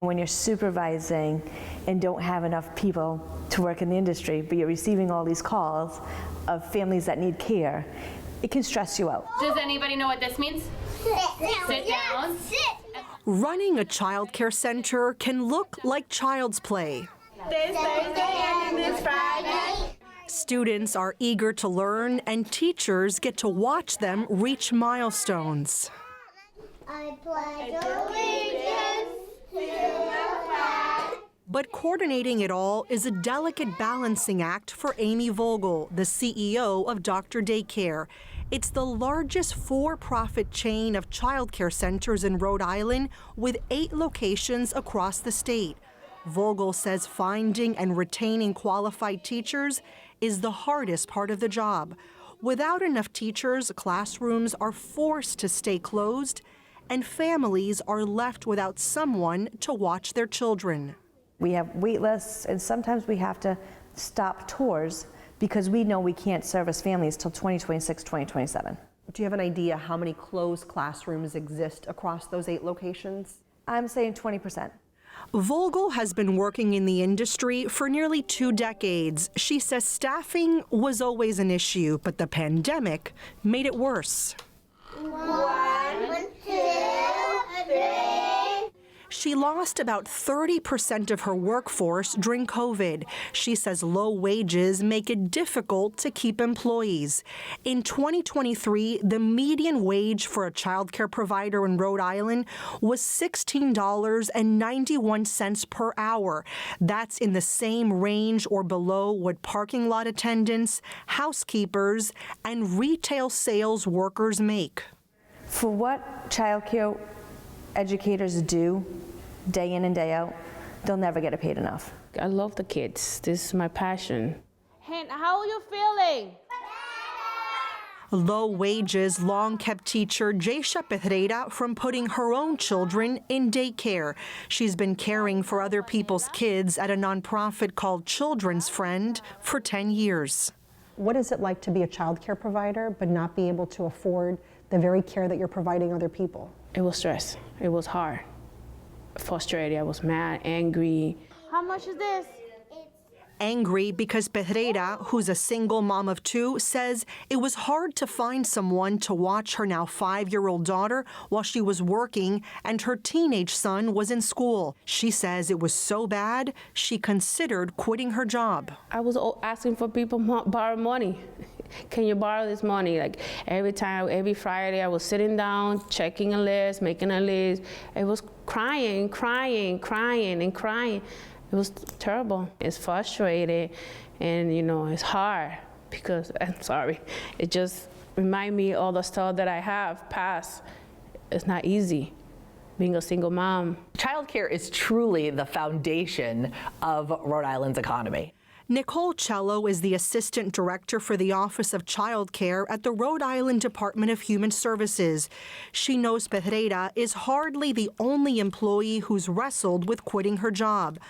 When you're supervising and don't have enough people to work in the industry, but you're receiving all these calls of families that need care, it can stress you out. Does anybody know what this means? Sit down. Running a child care center can look like child's play. This Thursday and this Friday. Students are eager to learn, and teachers get to watch them reach milestones. I pledge allegiance to the flag. But coordinating it all is a delicate balancing act for Amy Vogel, the CEO of Dr. Daycare. It's the largest for-profit chain of childcare centers in Rhode Island, with 8 locations across the state. Vogel says finding and retaining qualified teachers is the hardest part of the job. Without enough teachers, classrooms are forced to stay closed, and families are left without someone to watch their children. We have wait lists, and sometimes we have to stop tours because we know we can't service families till 2026, 2027. Do you have an idea how many closed classrooms exist across those 8 locations? I'm saying 20%. Vogel has been working in the industry for nearly 2 decades. She says staffing was always an issue, but the pandemic made it worse. 1, 2, 3. She lost about 30% of her workforce during COVID. She says low wages make it difficult to keep employees. In 2023, the median wage for a childcare provider in Rhode Island was $16.91 per hour. That's in the same range or below what parking lot attendants, housekeepers, and retail sales workers make. For what childcare educators do day in and day out, they'll never get paid enough. I love the kids. This is my passion. Hey, how are you feeling? Low wages long kept teacher Jaisha Pedreira from putting her own children in daycare. She's been caring for other people's kids at a nonprofit called Children's Friend for 10 years. What is it like to be a child care provider but not be able to afford the very care that you're providing other people? It was stress. It was hard. Frustrated. I was mad, angry. How much is this? Angry because Pedreira, who's a single mom of 2, says it was hard to find someone to watch her now 5-year-old daughter while she was working and her teenage son was in school. She says it was so bad, she considered quitting her job. I was asking for people to borrow money. Can you borrow this money? Like every Friday, I was sitting down, checking a list, making a list. It was crying. It was terrible. It's frustrating, and it's hard because I'm sorry. It just reminds me all the stuff that I have passed. It's not easy being a single mom. Childcare is truly the foundation of Rhode Island's economy. Nicole Cello is the assistant director for the Office of Child Care at the Rhode Island Department of Human Services. She knows Pedreira is hardly the only employee who's wrestled with quitting her job.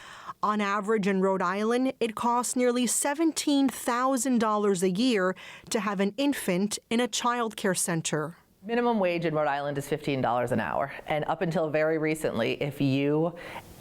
On average in Rhode Island, it costs nearly $17,000 a year to have an infant in a child care center. Minimum wage in Rhode Island is $15 an hour. And up until very recently, if you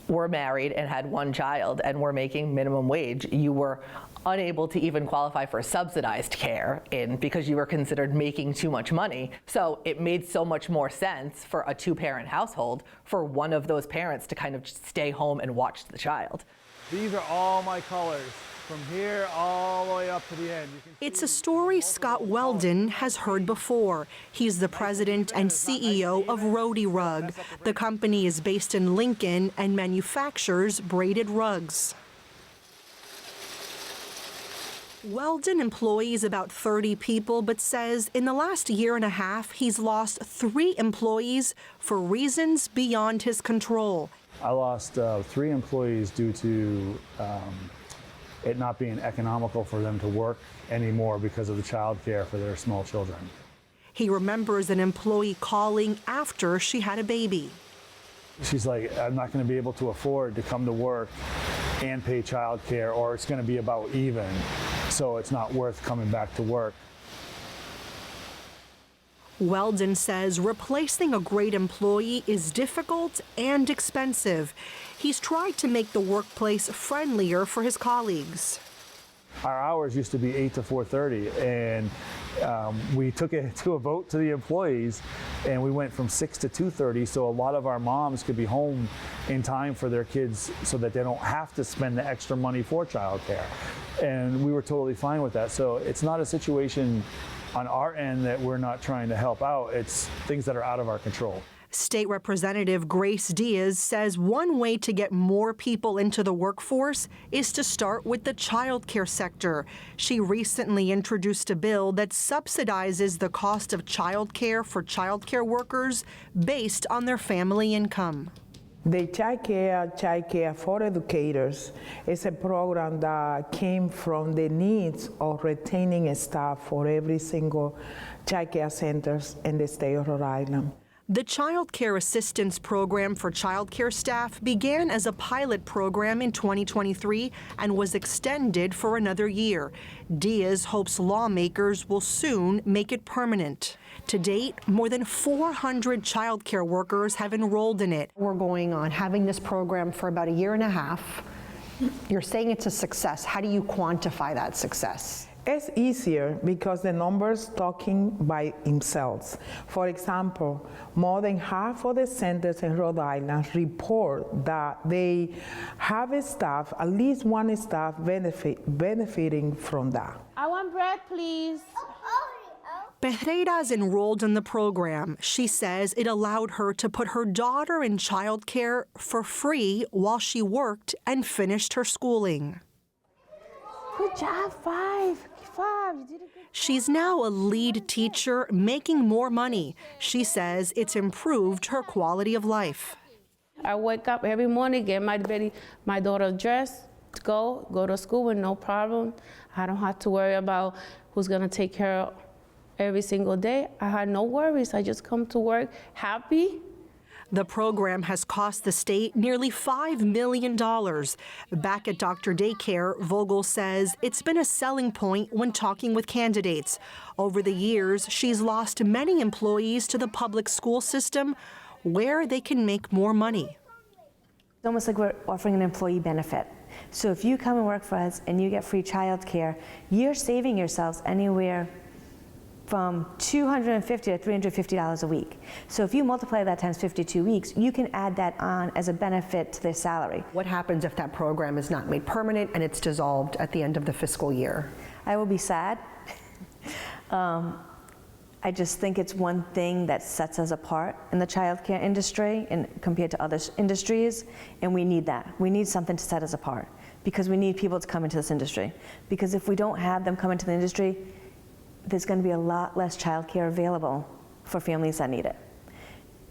were married and had 1 child and were making minimum wage, you were unable to even qualify for subsidized care because you were considered making too much money. So it made so much more sense for a 2-parent household for one of those parents to kind of just stay home and watch the child. These are all my colors, from here all the way up to the end. It's a story Scott Weldon has heard before. He's the president and CEO of Rhode Rug. The company is based in Lincoln and manufactures braided rugs. Weldon employs about 30 people, but says in the last year and a half, he's lost 3 employees for reasons beyond his control. I lost 3 employees due to it not being economical for them to work anymore because of the child care for their small children. He remembers an employee calling after she had a baby. She's like, I'm not going to be able to afford to come to work and pay child care, or it's going to be about even, so it's not worth coming back to work. Weldon says replacing a great employee is difficult and expensive. He's tried to make the workplace friendlier for his colleagues. Our hours used to be 8 to 4:30, and we took it to a vote to the employees, and we went from 6 to 2:30, so a lot of our moms could be home in time for their kids so that they don't have to spend the extra money for childcare. And we were totally fine with that. So it's not a situation on our end that we're not trying to help out. It's things that are out of our control. State Representative Grace Diaz says one way to get more people into the workforce is to start with the child care sector. She recently introduced a bill that subsidizes the cost of child care for child care workers based on their family income. The Child Care for Educators is a program that came from the needs of retaining staff for every single child care centers in the state of Rhode Island. The Child Care Assistance Program for child care staff began as a pilot program in 2023 and was extended for another year. Diaz hopes lawmakers will soon make it permanent. To date, more than 400 child care workers have enrolled in it. We're going on having this program for about a year and a half. You're saying it's a success. How do you quantify that success? It's easier because the numbers talking by themselves. For example, more than half of the centers in Rhode Island report that they have a staff, at least one staff benefiting from that. I want bread, please. Pereira's enrolled in the program. She says it allowed her to put her daughter in childcare for free while she worked and finished her schooling. Good job, five. You did it good. She's now a lead teacher making more money. She says it's improved her quality of life. I wake up every morning, get my daughter dressed, go to school with no problem. I don't have to worry about who's gonna take care of every single day. I had no worries. I just come to work happy. The program has cost the state nearly $5 million. Back at Dr. Daycare, Vogel says it's been a selling point when talking with candidates. Over the years, she's lost many employees to the public school system where they can make more money. It's almost like we're offering an employee benefit. So if you come and work for us and you get free childcare, you're saving yourselves anywhere from $250 to $350 a week. So if you multiply that times 52 weeks, you can add that on as a benefit to their salary. What happens if that program is not made permanent and it's dissolved at the end of the fiscal year? I will be sad. I just think it's one thing that sets us apart in the childcare industry and compared to other industries, and we need that. We need something to set us apart because we need people to come into this industry. Because if we don't have them come into the industry, there's going to be a lot less childcare available for families that need it.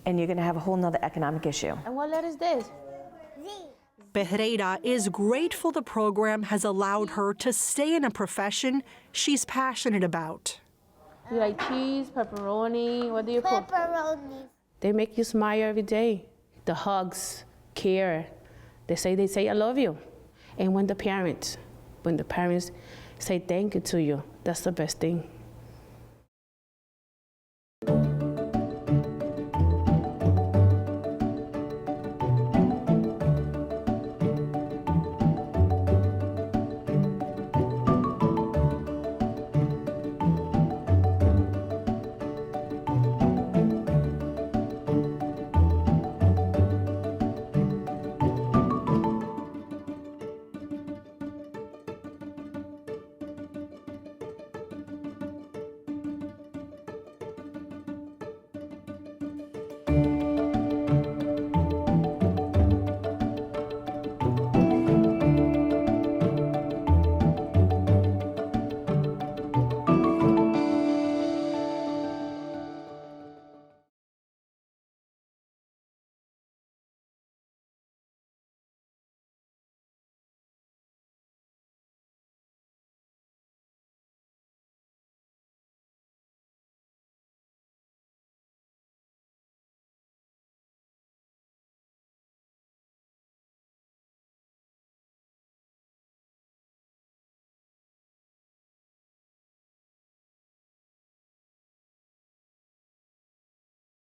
And you're going to have a whole nother economic issue. And what letter is this? Pereira is grateful the program has allowed her to stay in a profession she's passionate about. You like cheese, pepperoni, what do you put? Pepperoni. They make you smile every day. The hugs, care. They say I love you. And when the parents say thank you to you, that's the best thing.